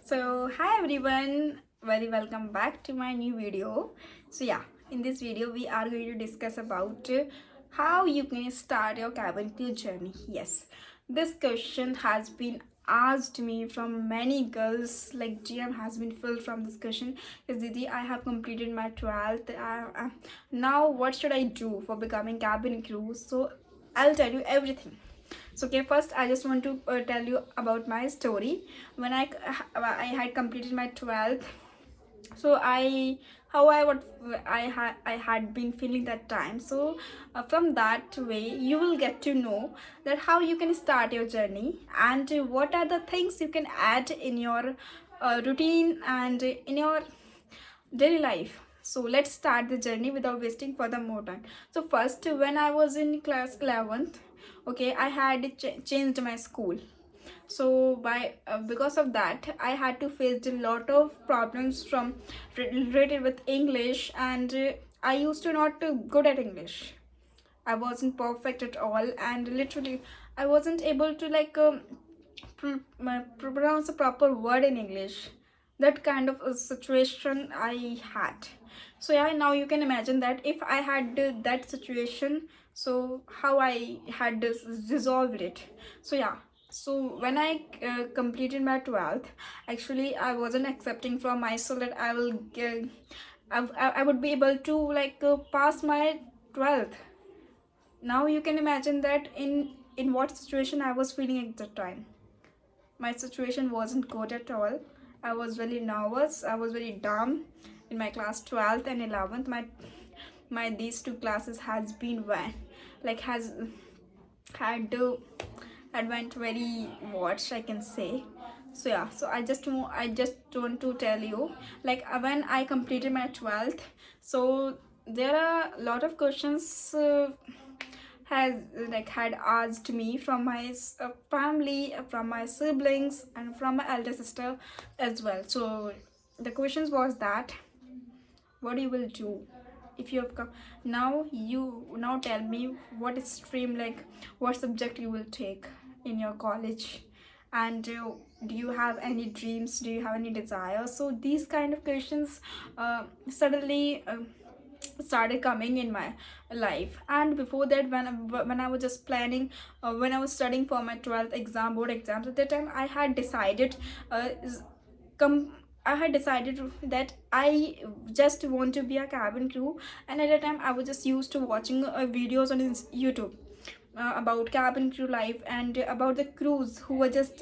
So hi everyone, very welcome back to my new video. So yeah, in this video we are going to discuss about how you can start your cabin crew journey. Yes, this question has been asked me from many girls. Like GM has been filled from this question. Yes, Didi, I have completed my 12th. Now what should I do for becoming cabin crew? So I'll tell you everything. So okay, first I just want to tell you about my story. When I had completed my 12th, so I had been feeling that time. So from that way you will get to know that how you can start your journey and what are the things you can add in your routine and in your daily life. So let's start the journey without wasting further more time. So first, when I was in class 11th, okay, I had changed my school. So by because of that I had to face a lot of problems from related with English, and I used to not good at English. I wasn't perfect at all, and literally I wasn't able to pronounce a proper word in English. That kind of a situation I had. So yeah, now you can imagine that if I had that situation, so how I had dissolved it. So yeah, so when I completed my 12th, actually I wasn't accepting from myself that I will I would be able to pass my 12th. Now you can imagine that in what situation I was feeling at the time. My situation wasn't good at all. I was very nervous, I was very dumb. In my class 12th and 11th, my these two classes has been has had had went very what I can say. So yeah, so I just want to tell you, when I completed my 12th, so there are a lot of questions has had asked me from my family, from my siblings, and from my elder sister as well. So the questions was that what you will do if you have come. Now you now tell me what stream, what subject you will take in your college, and do you have any dreams, do you have any desires? So these kind of questions suddenly started coming in my life. And before that, when I was just planning, when I was studying for my 12th exam, board exams, at that time I had decided come I had decided that I just want to be a cabin crew. And at that time I was just used to watching videos on YouTube about cabin crew life, and about the crews who were just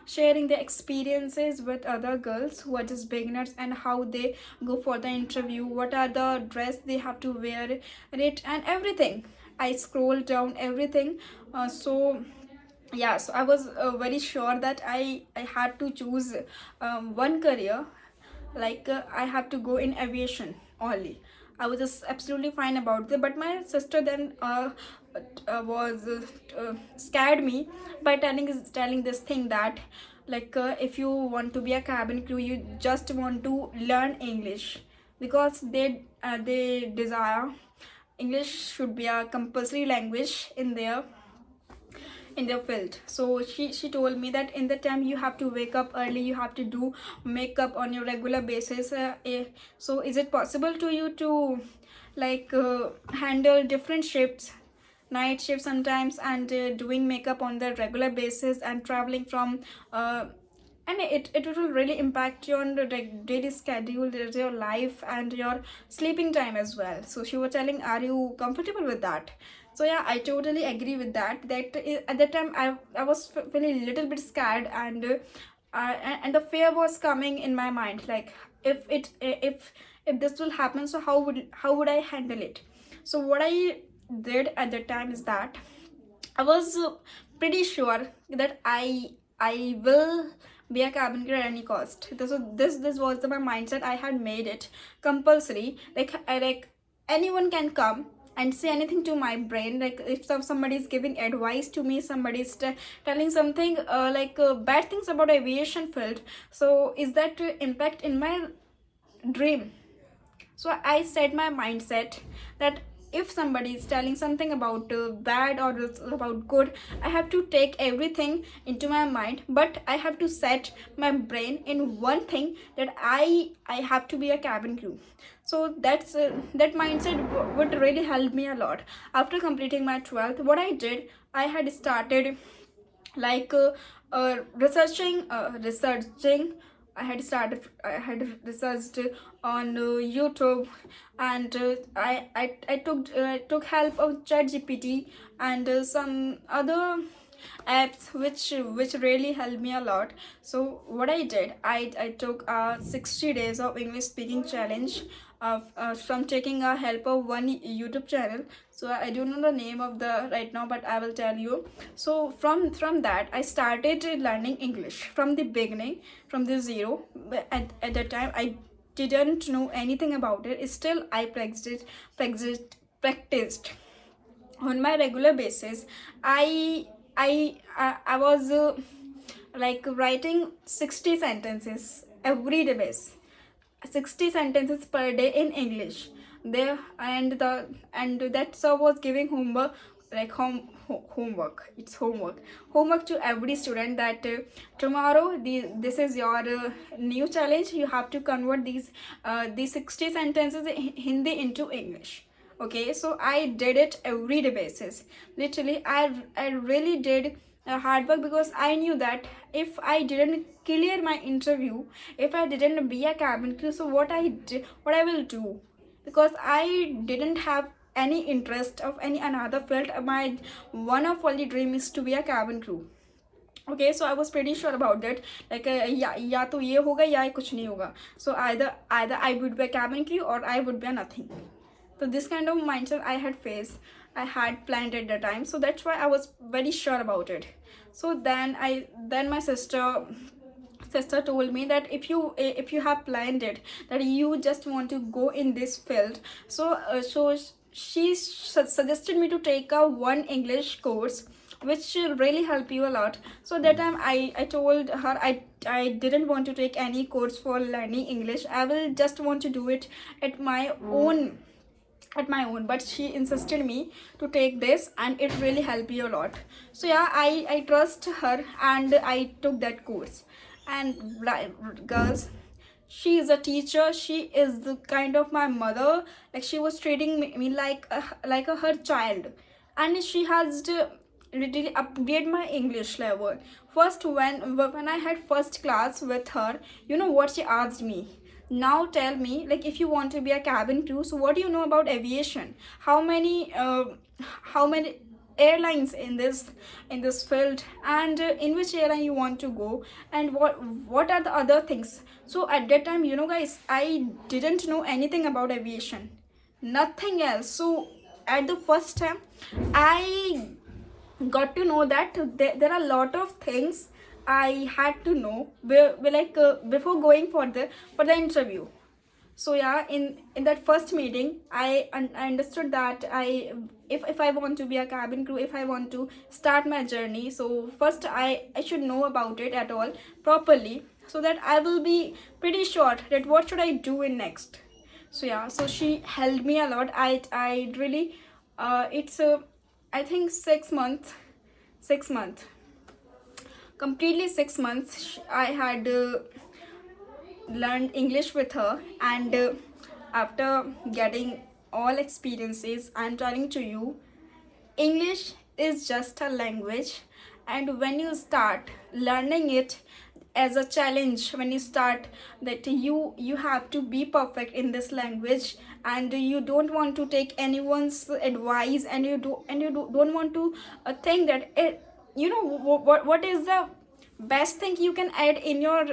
sharing their experiences with other girls who are just beginners, and how they go for the interview, what are the dress they have to wear it, and everything. I scrolled down everything. So yeah, so I was very sure that I had to choose one career, I have to go in aviation only. I was just absolutely fine about it, but my sister then was scared me by telling this thing that if you want to be a cabin crew, you just want to learn English, because they desire English should be a compulsory language in their field. So she told me that in the time you have to wake up early, you have to do makeup on your regular basis. So is it possible to you to handle different shifts, night shift sometimes, and doing makeup on the regular basis, and traveling from and it will really impact your daily schedule, your life, and your sleeping time as well. So she was telling, are you comfortable with that? So yeah, I totally agree with that at that time I was feeling a little bit scared, and the fear was coming in my mind, like if this will happen, so how would I handle it? So what I did at the time is that I was pretty sure that I will be a cabin crew at any cost. This was my mindset. I had made it compulsory. Anyone can come and say anything to my brain. Like if somebody is giving advice to me, somebody is telling something bad things about aviation field. So is that impact in my dream? So I set my mindset that if somebody is telling something about bad or about good, I have to take everything into my mind, but I have to set my brain in one thing, that I have to be a cabin crew. So that mindset would really help me a lot. After completing my 12th, what I did, I had started like researching. I had researched on YouTube, and I took help of ChatGPT and some other apps which really helped me a lot. So what I did, I took a 60 days of English speaking challenge of from taking a help of one YouTube channel. So I don't know the name of the right now, but I will tell you. So from that, I started learning English from the beginning, from the zero. But at that time, I didn't know anything about it. Still, I practiced on my regular basis. I was like writing 60 sentences every day base, 60 sentences per day in English there. And that sir was giving homework, like homework, it's homework to every student, that tomorrow this is your new challenge. You have to convert these 60 sentences in Hindi into English. Okay, so I did it every day basis. Literally, I really did hard work, because I knew that if I didn't clear my interview, if I didn't be a cabin crew, so what I will do, because I didn't have any interest of any another field. My one of only dream is to be a cabin crew. Okay, so I was pretty sure about that, like या तो ये होगा या कुछ नहीं होगा. So either I would be a cabin crew or I would be a nothing. So this kind of mindset I had planned at the time. So that's why I was very sure about it. So then my sister told me that if you have planned it, that you just want to go in this field, so she suggested me to take a one English course, which will really help you a lot. So that time I told her I didn't want to take any course for learning English. I will just want to do it at my own, but she insisted me to take this, and it really helped me a lot. So yeah, I trust her, and I took that course. And girls, she is a teacher. She is the kind of my mother. Like, she was treating me like her child, and she has to really upgrade my English level. First, when I had first class with her, you know what she asked me? Now tell me, like, if you want to be a cabin crew, so what do you know about aviation? How many airlines in this field, and in which airline you want to go, and what are the other things? So at that time, guys, I didn't know anything about aviation, nothing else. So at the first time, I got to know that there are a lot of things I had to know before going for the interview. So yeah, in that first meeting, I understood that if I want to be a cabin crew, if I want to start my journey, so first I should know about it at all properly, so that I will be pretty sure that what should I do in next. So yeah, so she helped me a lot. I really it's I think 6 months, 6 months, completely 6 months. I had learned English with her, and after getting all experiences, I'm telling to you, English is just a language, and when you start learning it as a challenge, when you start that you have to be perfect in this language, and you don't want to take anyone's advice, and don't want to think that what is the best thing you can add in your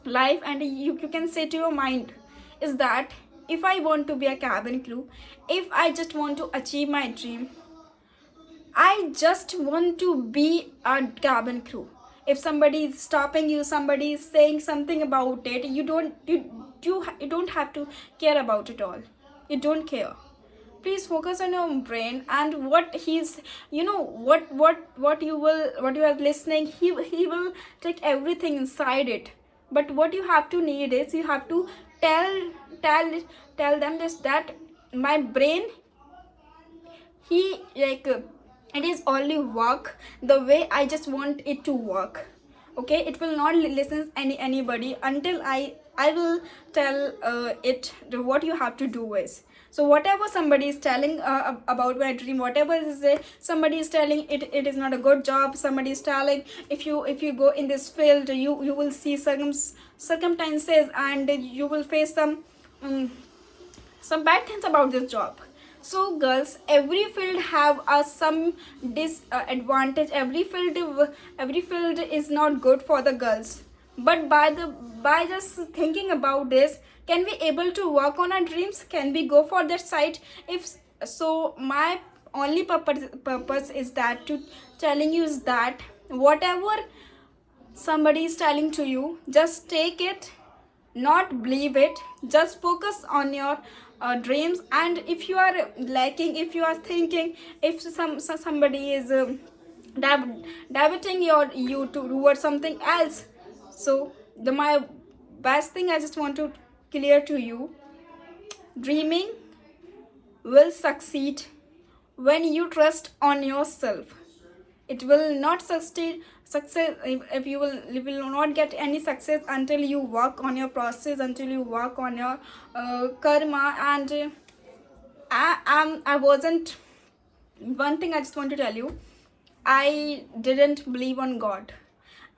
life, and you can say to your mind is that if I want to be a cabin crew, if I just want to achieve my dream, I just want to be a cabin crew. If somebody is stopping you, somebody is saying something about it, you don't have to care about it all. You don't care. Please focus on your brain, and what he's what you are listening, he will take everything inside it. But what you have to need is, you have to tell tell tell them this, that my brain he like it is only work the way I just want it to work. Okay, it will not listen anybody until I will tell it what you have to do is. So whatever somebody is telling about my dream, whatever is it, somebody is telling it is not a good job, somebody is telling if you go in this field you will see circumstances and you will face some bad things about this job. So girls, every field have some disadvantage. Every field is not good for the girls, but by just thinking about this, can we able to work on our dreams? Can we go for that side? If so, my only purpose is that to telling you is that whatever somebody is telling to you, just take it, not believe it, just focus on your dreams. And if you are lacking, if you are thinking, if somebody is diverting you towards something else, so the my best thing I just want to clear to you, dreaming will succeed when you trust on yourself. It will not success if you will not get any success until you work on your process, until you work on your karma. And I wasn't, one thing I just want to tell you, I didn't believe on God.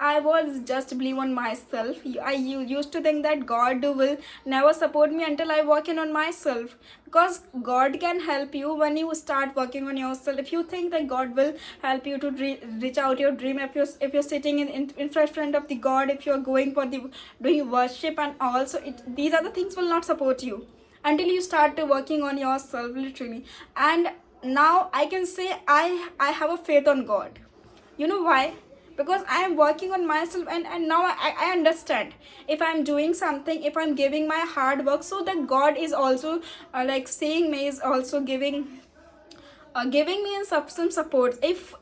I was just believe on myself. I used to think that God will never support me until I work in on myself, because God can help you when you start working on yourself. If you think that God will help you to reach out your dream, if you're sitting in front of the God, if you're going for the doing worship, and also these other things will not support you until you start working on yourself, literally. And now I can say I have a faith on God. You know why? Because I am working on myself, and now I understand, if I'm doing something, if I'm giving my hard work, so that God is also like seeing me, is also giving me some support. If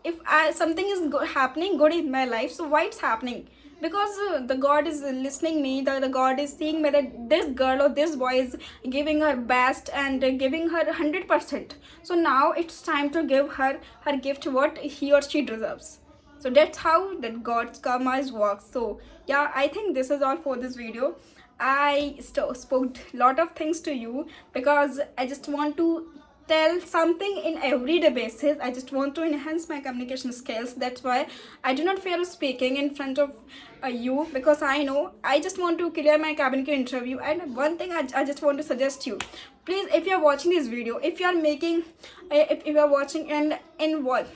something is happening good in my life, so why it's happening? Because the God is listening me, the God is seeing me, that this girl or this boy is giving her best and giving her 100%. So now it's time to give her gift, what he or she deserves. So that's how that God's karma works. So yeah, I think this is all for this video. I spoke lot of things to you because I just want to tell something in everyday basis. I just want to enhance my communication skills. That's why I do not fear speaking in front of you, because I know I just want to clear my communication interview. And one thing I just want to suggest you, please, if you are watching this video, if you are making if you are watching and in what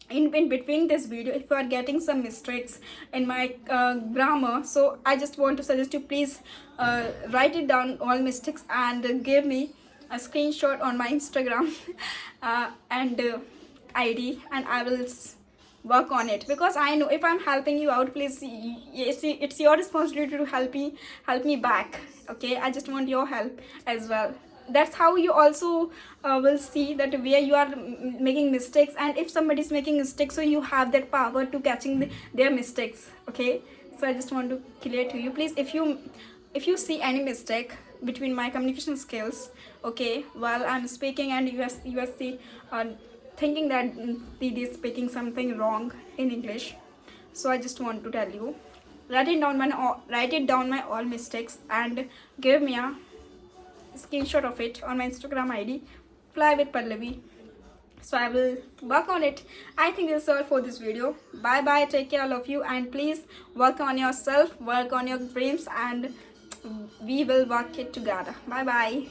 in between this video, if you are getting some mistakes in my grammar, so I just want to suggest you, please write it down all mistakes and give me a screenshot on my Instagram and ID, and I will work on it. Because I know if I'm helping you out, please, it's your responsibility to help me back. Okay, I just want your help as well. That's how you also will see that where you are making mistakes, and if somebody is making mistakes, so you have that power to catching their mistakes. Okay, so I just want to clear to you, please, if you see any mistake between my communication skills, okay, while I'm speaking, and you are see thinking that Didi is speaking something wrong in English, so I just want to tell you, write it down my all mistakes and give me a screenshot of it on my Instagram ID, Fly with Pallavi. So I will work on it. I think this is all for this video. Bye bye, take care all of you, and please work on yourself, work on your dreams, and we will work it together. Bye bye.